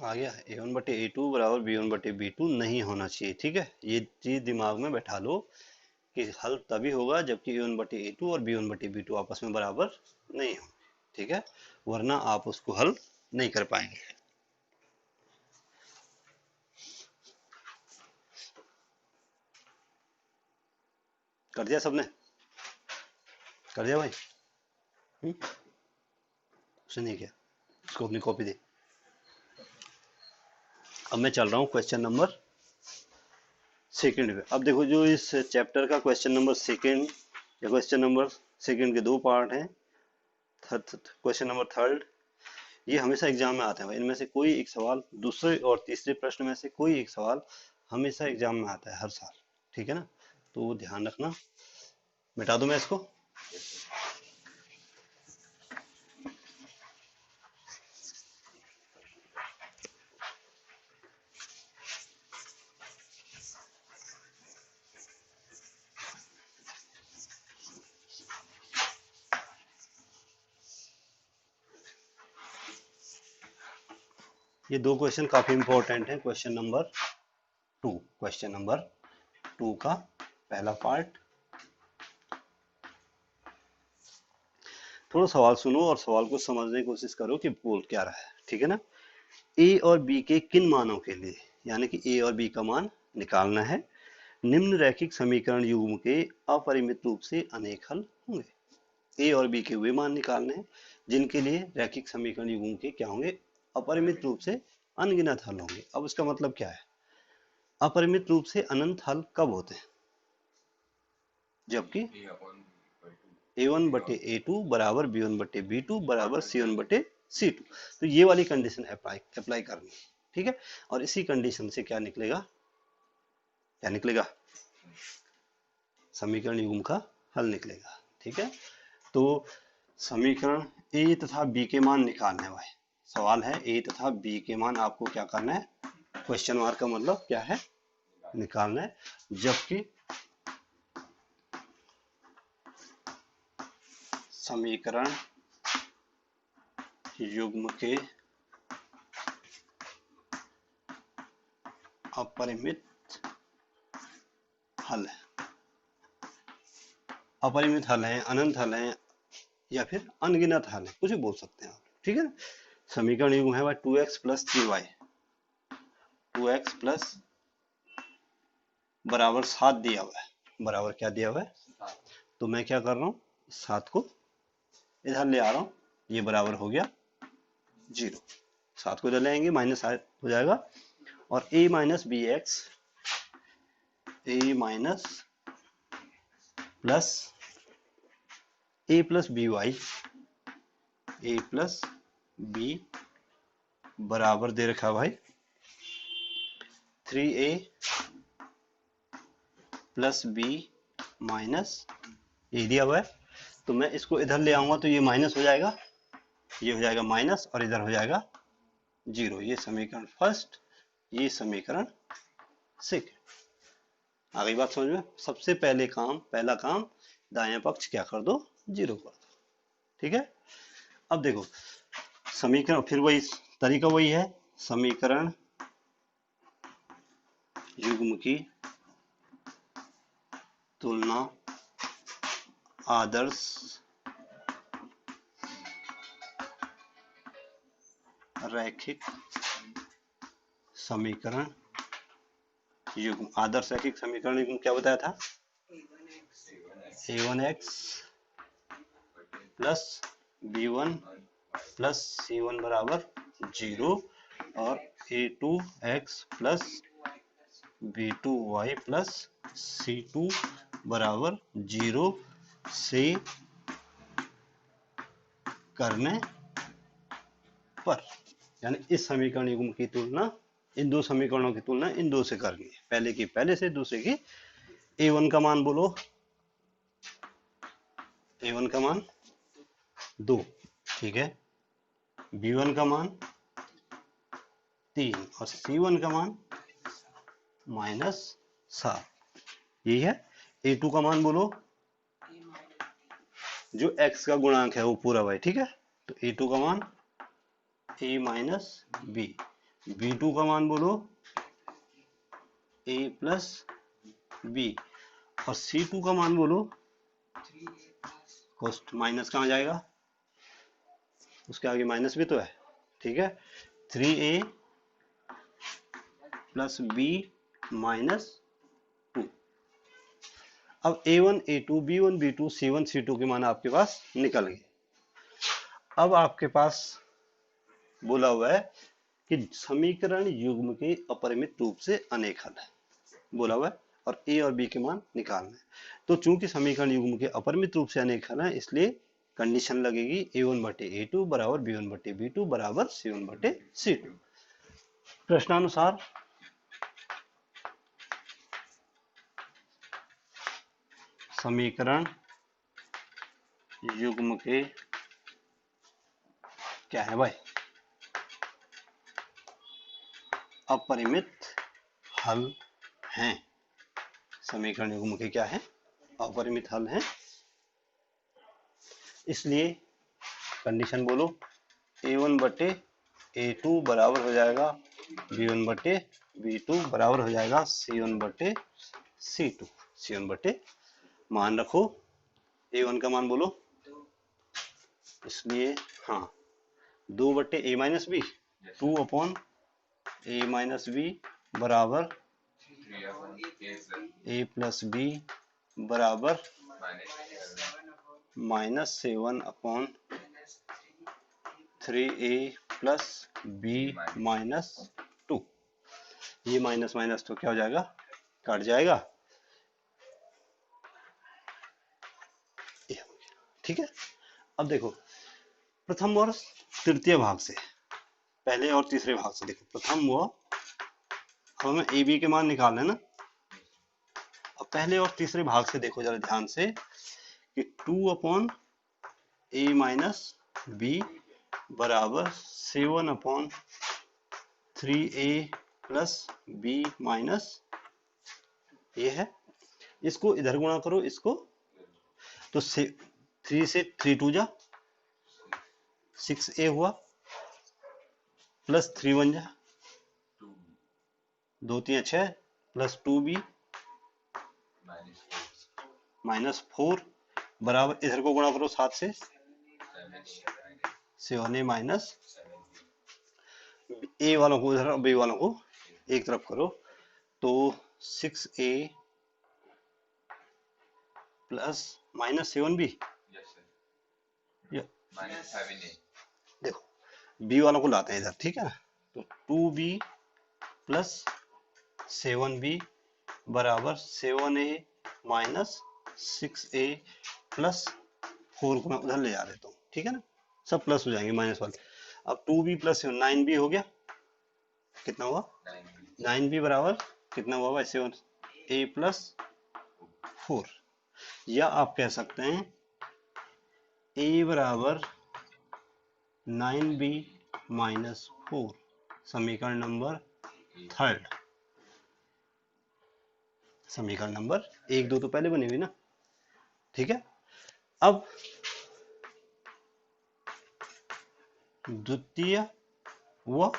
आ गया। A1/A2 बराबर B1/B2 नहीं होना चाहिए, ठीक है। ये चीज दिमाग में बैठा लो कि हल तभी होगा जबकि A1/A2 और B1/B2 आपस में बराबर नहीं हो, ठीक है, वरना आप उसको हल नहीं कर पाएंगे। कर दिया सबने? कर दिया भाई? उसने नहीं किया, उसको अपनी कॉपी दे। अब मैं चल रहा हूँ क्वेश्चन नंबर सेकंड पे। अब देखो, जो इस चैप्टर का क्वेश्चन नंबर सेकंड या क्वेश्चन नंबर सेकंड के दो पार्ट हैं, क्वेश्चन नंबर थर्ड, ये हमेशा एग्जाम में आते हैं भाई। इनमें से कोई एक सवाल, दूसरे और तीसरे प्रश्न में से कोई एक सवाल हमेशा एग्जाम में आता है हर साल, ठीक है ना, तो वो ध्यान रखना। मिटा दूं मैं इसको? ये दो क्वेश्चन काफी इंपॉर्टेंट हैं। क्वेश्चन नंबर टू का पहला पार्ट। थोड़ा सवाल सुनो और सवाल को समझने की कोशिश करो कि बोल क्या रहा है, ठीक है ना। ए और बी के किन मानों के लिए, यानी कि ए और बी का मान निकालना है, निम्न रैखिक समीकरण युग्म के अपरिमित रूप से अनेक हल होंगे। ए और बी के वे मान निकालने हैं जिनके लिए रैखिक समीकरण युग्म के क्या होंगे, अपरिमित रूप से अनगिनत हल होंगे। अब इसका मतलब क्या है? अपरिमित रूप से अनंत हल कब होते हैं? जबकि A1/A2 बराबर B1/B2 बराबर C1/C2, तो ये वाली कंडीशन अप्लाई करनी है, ठीक है। और इसी कंडीशन से क्या निकलेगा, क्या निकलेगा? समीकरण युग्म का हल निकलेगा, ठीक है। तो समीकरण ए तथा बी के मान निकालने वाले सवाल है। ए तथा बी के मान आपको क्या करना है, क्वेश्चन मार्क का मतलब क्या है, निकालना है। जबकि समीकरण युग्म के अपरिमित हल है, अपरिमित हल है, अनंत हल है, या फिर अनगिनत हल है, कुछ भी बोल सकते हैं आप, ठीक है ना। समीकरण युग्म है 2x plus 3y, 2x plus बराबर 7 दिया हुआ है, बराबर क्या दिया हुआ है, तो मैं क्या कर रहा हूँ, 7 को इधर ले आ रहा हूँ, ये बराबर हो गया 0। 7 को इधर ले आएंगे, माइनस हो जाएगा, और a minus b x, a minus plus a plus b y, a plus B बराबर दे रखा भाई 3a प्लस बी माइनस ए दिया हुआ है। तो मैं इसको इधर ले आऊंगा तो ये माइनस हो जाएगा, ये हो जाएगा माइनस, और इधर हो जाएगा 0। ये समीकरण फर्स्ट, ये समीकरण सेकंड। आ गई बात समझ में? सबसे पहला काम दायां पक्ष क्या कर दो, 0 कर दो, ठीक है। अब देखो समीकरण, फिर वही तरीका वही है, समीकरण युग्म की तुलना आदर्श रैखिक समीकरण युग्म, आदर्श रैखिक समीकरण युग्म क्या बताया था, a1x plus b1 plus c1 बराबर 0, और a2x plus b2y plus c2 बराबर 0 से करने पर, यानी इस समीकरण युग्म की तुलना, इन दो समीकरणों की तुलना इन दो से करनी है, पहले की पहले से, दूसरे की। a1 का मान बोलो, a1 का मान 2, ठीक है, b1 का मान 3, और c1 का मान -7, यही है। a2 का मान बोलो, जो x का गुणांक है वो पूरा भाई, ठीक है। तो a2 का मान a माइनस बी, B2 का मान बोलो A प्लस B, और C2 का मान बोलो कोस्ट माइनस कहाँ जाएगा, उसके आगे माइनस भी तो है, ठीक है, 3A प्लस B माइनस 2। अब A1 A2 B1 B2 C1 C2 के मान आपके पास निकल गए। अब आपके पास बोला हुआ है कि समीकरण युग्म के अपरिमित रूप से अनेक हल है, बोला हुआ है, और ए और बी के मान निकालना है। तो चूंकि समीकरण युग्म के अपरिमित रूप से अनेक हल है, इसलिए कंडीशन लगेगी A1 बटे A2 बराबर B1 बटे B2 बराबर C1 बटे C2। प्रश्नानुसार समीकरण युग्म के क्या है भाई, अपरिमित हल हैं। समीकरण युग्म के क्या है, अपरिमित हल हैं। इसलिए कंडीशन बोलो, A1 बटे A2 बराबर हो जाएगा B1 बटे B2 बराबर हो जाएगा C1 बटे C2। C1 बटे मान रखो, A1 का मान बोलो, इसलिए हाँ 2 बटे A minus B, 2 upon A minus B बराबर A प्लस बी बराबर -7 upon 3A plus B minus 2। ये माइनस माइनस तो क्या हो जाएगा, कट जाएगा, ठीक है। अब देखो प्रथम और तृतीय भाग से, पहले और तीसरे भाग से देखो, प्रथम व हमें ए बी के मान निकालने ना। अब पहले और तीसरे भाग से देखो जरा ध्यान से कि 2 अपॉन ए माइनस बी बराबर 7 upon 3A plus B minus, ये है, इसको इधर गुणा करो, इसको तो 3 से 3 2 जा 6A हुआ प्लस 3 1 जा 2 3 6 प्लस 2B माइनस 4 बराबर, इधर को गुणा करो 7 से 7A माइनस, ए वालों को इधर बी वालों को एक तरफ करो, तो 6A प्लस माइनस 7B, देखो बी वालों को लाते हैं इधर, ठीक है, तो 2B प्लस 7B बराबर 7A माइनस 6A प्लस 4 को मैं उधर ले जा देता हूँ, ठीक है ना, सब प्लस हो जाएंगे माइनस वाले। अब 2B प्लस 9B हो गया, कितना हुआ 9B बराबर कितना हुआ भाई 7A प्लस 4, या आप कह सकते हैं A बराबर 9B माइनस 4, समीकरण नंबर थर्ड। समीकरण नंबर 1 2 तो पहले बनी हुई ना, ठीक है। अब द्वितीय व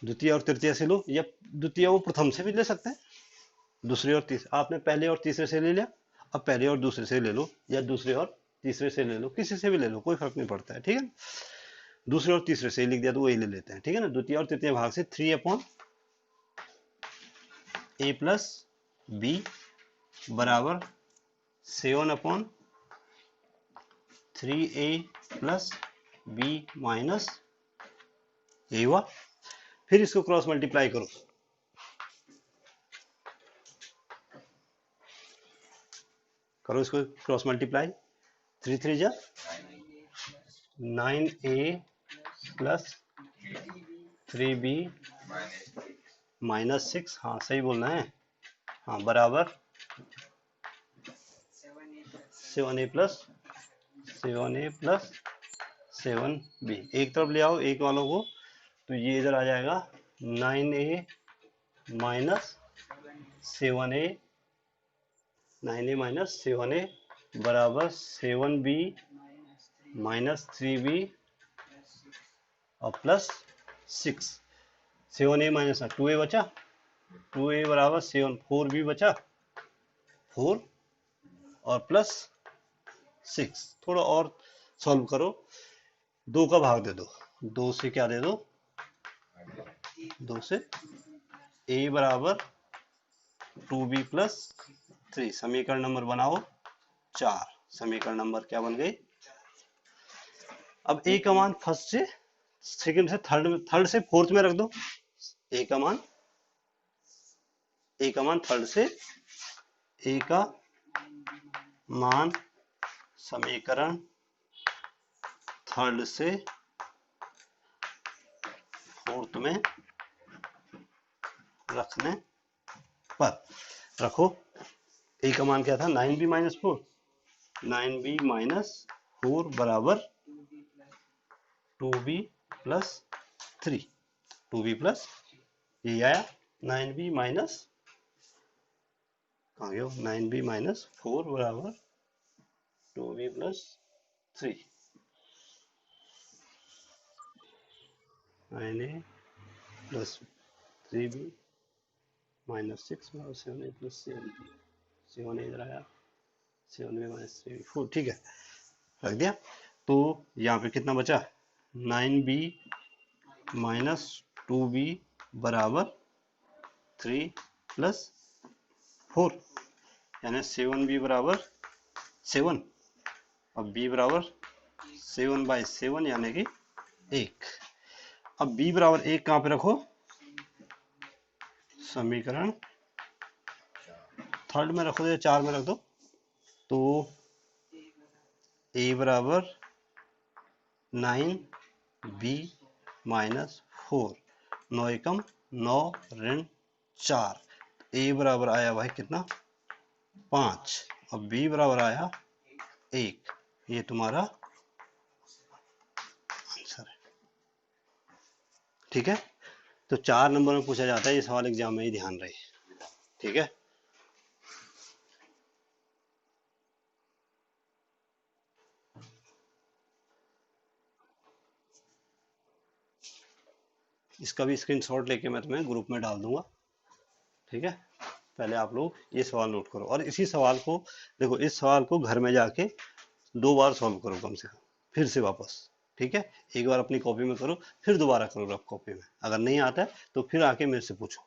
द्वितीय और तृतीय से लो, या द्वितीय वो प्रथम से भी ले सकते हैं, दूसरे और तीसरे, आपने पहले और तीसरे से ले लिया, अब पहले और दूसरे से ले लो, या दूसरे और तीसरे से ले लो, किसी से भी ले लो, कोई फर्क नहीं पड़ता है, ठीक है। दूसरे और तीसरे से लिख दिया तो वही ले लेते हैं, ठीक है ना। द्वितीय और तृतीय भाग से 3 अपॉन A प्लस बी बराबर 7 upon 3A plus B minus, ये हुआ। फिर इसको क्रॉस मल्टीप्लाई करो, करो इसको क्रॉस मल्टीप्लाई, 3 3 जा 9A प्लस 3B माइनस 6, हाँ सही बोलना है, हाँ बराबर 7A प्लस 7B, एक तरफ ले आओ एक वालों को, तो ये इधर आ जाएगा 9A minus 7A, 9A minus 7A बराबर 7b माइनस 3b और प्लस 6। 7a माइनस 2a बचा, 2a बराबर 7, 4b बचा, 4 और प्लस 6। थोड़ा और सॉल्व करो, 2 का भाग दे दो, 2 से क्या दे दो, 2 से a बराबर 2b प्लस 3। समीकरण नंबर बनाओ 4। समीकरण नंबर क्या बन गई। अब a का मान फर्स्ट से सेकंड से थर्ड में, थर्ड से फोर्थ में रख दो। a का मान थर्ड से, a का मान समीकरण थर्ड से फोर्थ में रखने पर रखो। a का मान क्या था, 9b माइनस 4, 9b माइनस 4 बराबर 2b प्लस 3, 2b प्लस ये आया 9b माइनस, कहाँ गया, 9b माइनस 4 बराबर 2b plus 3, 9a plus 3b minus 6 बराबर 7a प्लस 7b, 7a इधर आया, 7b माइनस 3b 4, ठीक है, रख दिया। तो यहाँ पे कितना बचा, 9b माइनस 2b बराबर 3 प्लस 4, यानी 7b बराबर 7 और b बराबर 7/7 यानी कि 1। अब b बराबर 1 कहाँ पे रखो, समीकरण थर्ड में रखो या 4 में रख दो। तो a बराबर 9b माइनस 4, 9 एकम 9 ऋण 4, a बराबर आया भाई कितना, 5 और b बराबर आया 1। ये तुम्हारा आंसर है, ठीक है। तो 4 नंबर में पूछा जाता है ये सवाल, एग्जाम में ही ध्यान रहे, ठीक है। इसका भी स्क्रीनशॉट लेके मैं तुम्हें ग्रुप में डाल दूंगा, ठीक है। पहले आप लोग ये सवाल नोट करो और इसी सवाल को देखो, इस सवाल को घर में जाके 2 बार सॉल्व करो कम से कम, फिर से वापस, ठीक है। एक बार अपनी कॉपी में करो, फिर दोबारा करो रफ कॉपी में, अगर नहीं आता है तो फिर आके मेरे से पूछो।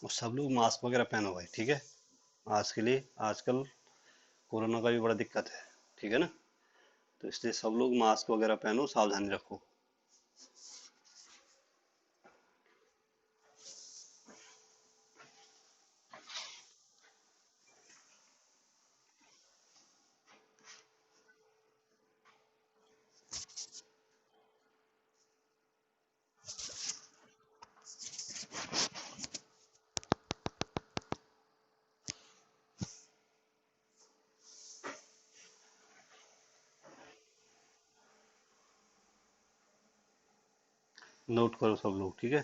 और सब लोग मास्क वगैरह पहनो भाई, ठीक है। आज के लिए, आजकल कोरोना का भी बड़ा दिक्कत है, ठीक है ना। तो इसलिए सब लोग मास्क वगैरह पहनो, सावधानी रखो। नोट करो सब लोग, ठीक है।